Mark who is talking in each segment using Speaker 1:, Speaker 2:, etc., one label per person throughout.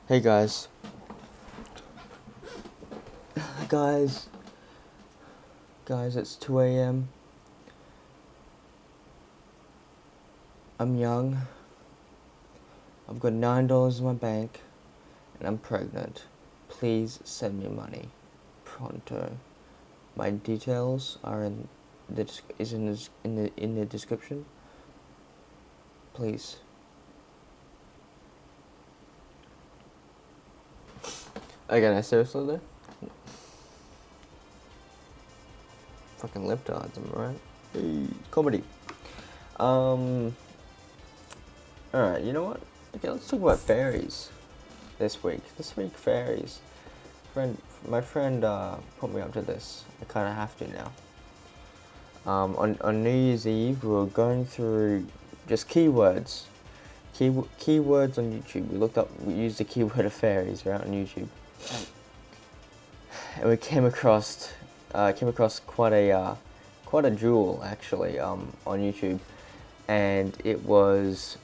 Speaker 1: Hey guys. Guys. It's 2 a.m. I'm young. I've got $9 in my bank. And I'm pregnant. Please send me money. Pronto. My details are in the description. Please. Okay, no, seriously though? Fucking lip darts, am I right? Hey, comedy. Alright, you know what? Okay, let's talk about fairies this week. Fairies. My friend put me up to this. I kind of have to now. On New Year's Eve, we were going through just keywords. Keywords on YouTube. We used the keyword of fairies right on YouTube. And we came across quite a jewel actually on YouTube, and it was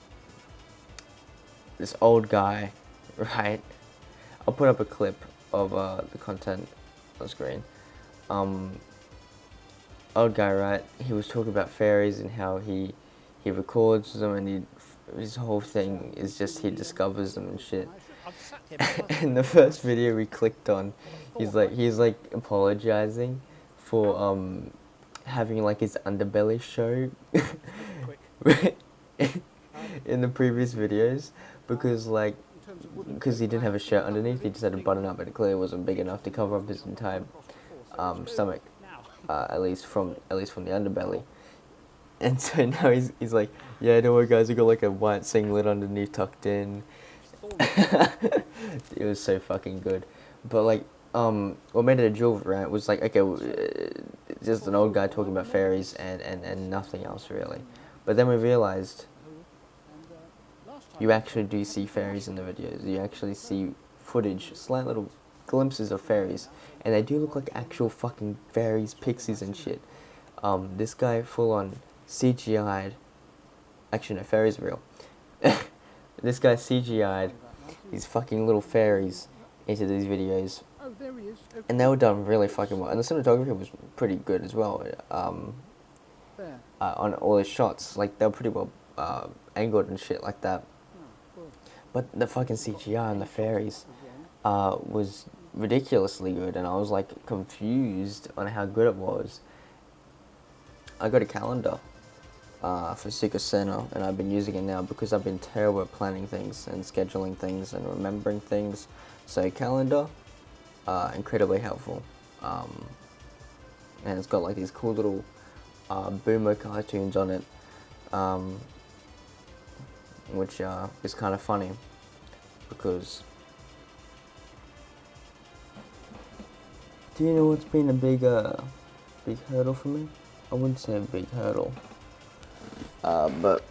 Speaker 1: this old guy, right? I'll put up a clip of the content on the screen. Old guy, right? He was talking about fairies and how he records them, and his whole thing is just he discovers them and shit. And the first video we clicked on, he's like apologizing for having like his underbelly show in the previous videos because he didn't have a shirt underneath. He just had a button up, and it clearly wasn't big enough to cover up his entire stomach, at least from the underbelly. And so now he's like, yeah, don't worry guys, I got like a white singlet underneath tucked in. It was so fucking good. But like, what made it a jewel, right, was like, okay, just an old guy talking about fairies and nothing else really. But then we realized you actually do see fairies in the videos. You actually see footage, slight little glimpses of fairies, and they do look like actual fucking fairies, pixies and shit. This guy full on CGI'd. Actually, no, fairies are real. This guy CGI'd these fucking little fairies into these videos, and they were done really fucking well. And the cinematography was pretty good as well. On all the shots, like they were pretty well angled and shit like that. But the fucking CGI on the fairies was ridiculously good, and I was like confused on how good it was. I got a calendar for Secret Santa, and I've been using it now because I've been terrible at planning things and scheduling things and remembering things. So calendar, incredibly helpful. And it's got like these cool little boomer cartoons on it, which is kind of funny because do you know what's been a big hurdle for me? I wouldn't say a big hurdle. But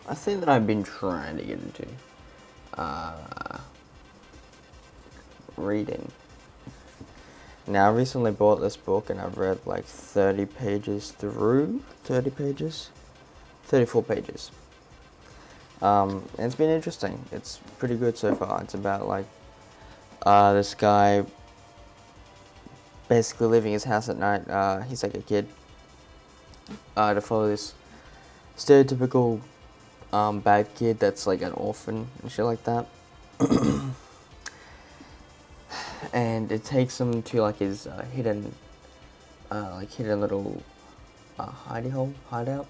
Speaker 1: I think that I've been trying to get into reading. Now, I recently bought this book and I've read like 30 pages through. 30 pages? 34 pages. And it's been interesting. It's pretty good so far. It's about like this guy basically leaving his house at night. He's like a kid. To follow this stereotypical bad kid that's like an orphan and shit like that. And it takes him to like his hidden little hideout.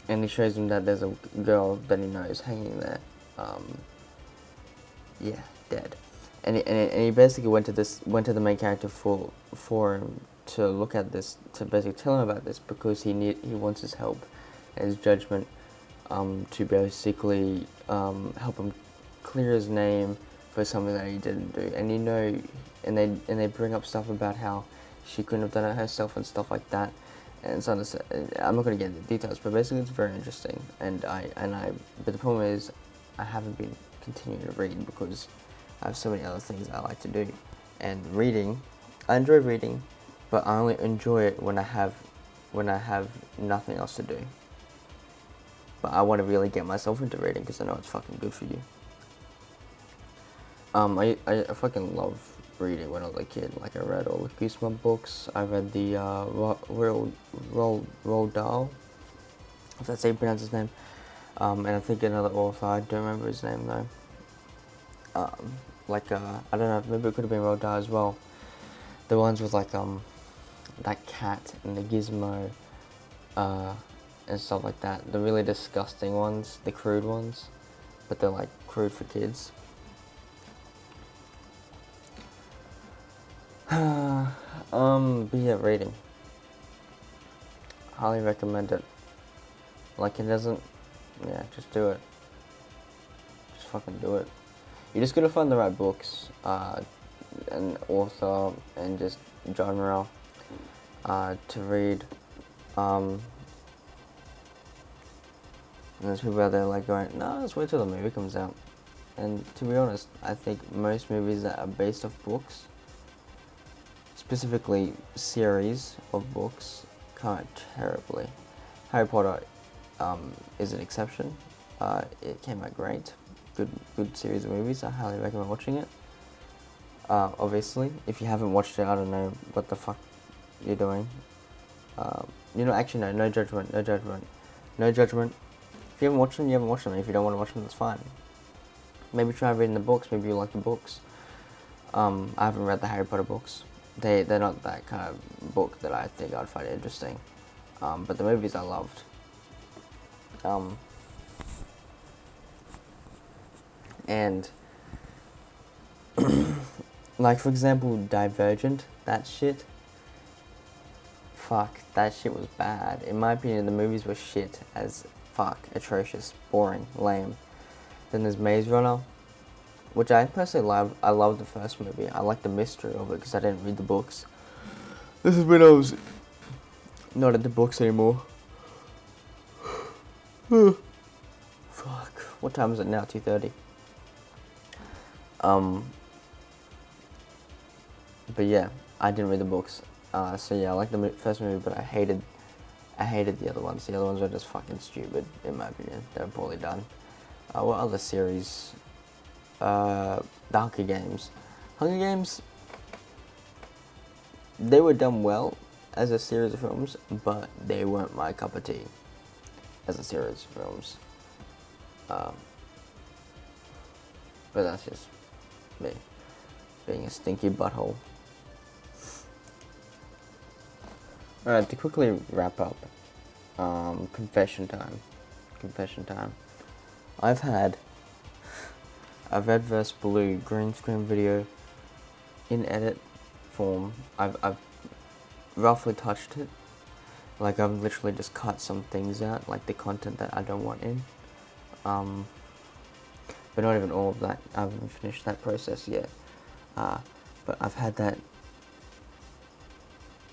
Speaker 1: And he shows him that there's a girl that he knows hanging there, dead. And he basically went to the main character for him to look at this, to basically tell him about this, because he wants his help and his judgment to basically help him clear his name for something that he didn't do. And they bring up stuff about how she couldn't have done it herself and stuff like that. And so I'm not going to get into the details, but basically it's very interesting. But the problem is I haven't been continuing to read because I have so many other things I like to do. And reading, I enjoy reading, but I only enjoy it when I have nothing else to do. But I want to really get myself into reading because I know it's fucking good for you. I fucking love reading when I was a kid. Like I read all the Goosebump books. I read the Roald Dahl, if that's how you pronounce his name. And I think another author, I don't remember his name though. I don't know, maybe it could have been Roald Dahl as well. The ones with like that cat and the gizmo, and stuff like that. The really disgusting ones, the crude ones, but they're like crude for kids. But yeah, reading. Highly recommend it. Like it doesn't, yeah, just do it. Just fucking do it. You just gotta find the right books, and author, and just genre, to read. And there's people out there like going, no, let's wait till the movie comes out. And to be honest, I think most movies that are based off books, specifically series of books, come out terribly. Harry Potter is an exception. It came out great. Good series of movies. I highly recommend watching it. Obviously, if you haven't watched it, I don't know what the fuck you're doing. Actually, no judgment. If you haven't watched them, you haven't watched them. If you don't want to watch them, that's fine. Maybe try reading the books. Maybe you like the books. I haven't read the Harry Potter books. They're not that kind of book that I think I'd find interesting. But the movies I loved. And like for example, Divergent, that shit. Fuck, that shit was bad. In my opinion, the movies were shit as fuck, atrocious, boring, lame. Then there's Maze Runner, which I personally love. I love the first movie. I like the mystery of it because I didn't read the books. This is when I was not at the books anymore. Fuck. What time is it now? 2:30. But yeah, I didn't read the books. So yeah, I like the first movie, but I hated the other ones. The other ones were just fucking stupid, in my opinion. They were poorly done. What other series? The Hunger Games. Hunger Games, they were done well as a series of films, but they weren't my cup of tea as a series of films. But that's just me being a stinky butthole. Alright, to quickly wrap up, confession time. I've had a red vs blue green screen video in edit form. I've roughly touched it. Like I've literally just cut some things out, like the content that I don't want in. But not even all of that. I haven't finished that process yet. But I've had that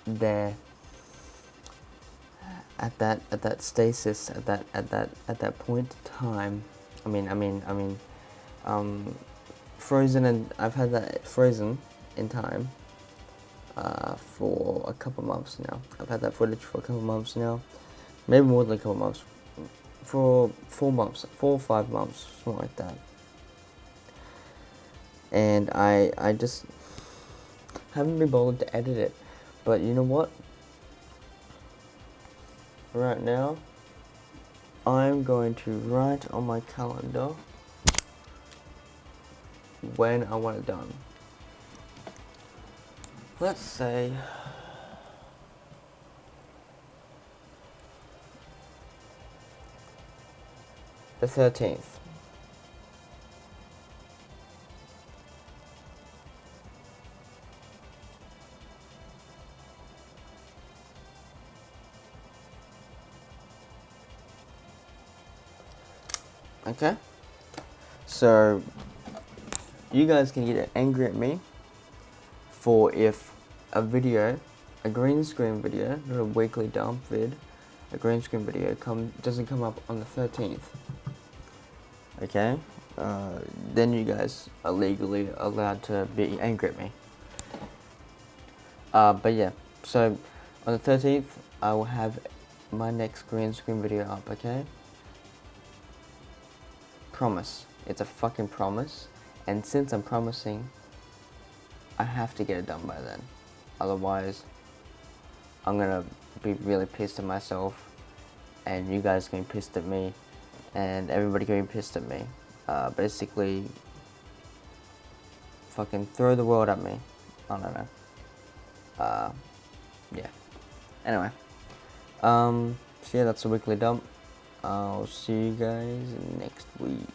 Speaker 1: there at that stasis, at that point in time. I mean, frozen, and I've had that frozen in time for a couple months now. I've had that footage for a couple months now, maybe more than a couple months, for 4 months, 4 or 5 months, something like that. And I just haven't been bothered to edit it. But you know what? Right now, I'm going to write on my calendar when I want it done. Let's say the 13th. Okay? So, you guys can get angry at me for if a video, a green screen video, not a weekly dump vid, a green screen video doesn't come up on the 13th. Okay? Then you guys are legally allowed to be angry at me. But yeah, so on the 13th, I will have my next green screen video up, okay? Promise. It's a fucking promise. And since I'm promising, I have to get it done by then. Otherwise, I'm gonna be really pissed at myself, and you guys are gonna be pissed at me, and everybody gonna be pissed at me. Basically, fucking throw the world at me. I don't know. Yeah. Anyway. So yeah, that's a weekly dump. I'll see you guys next week.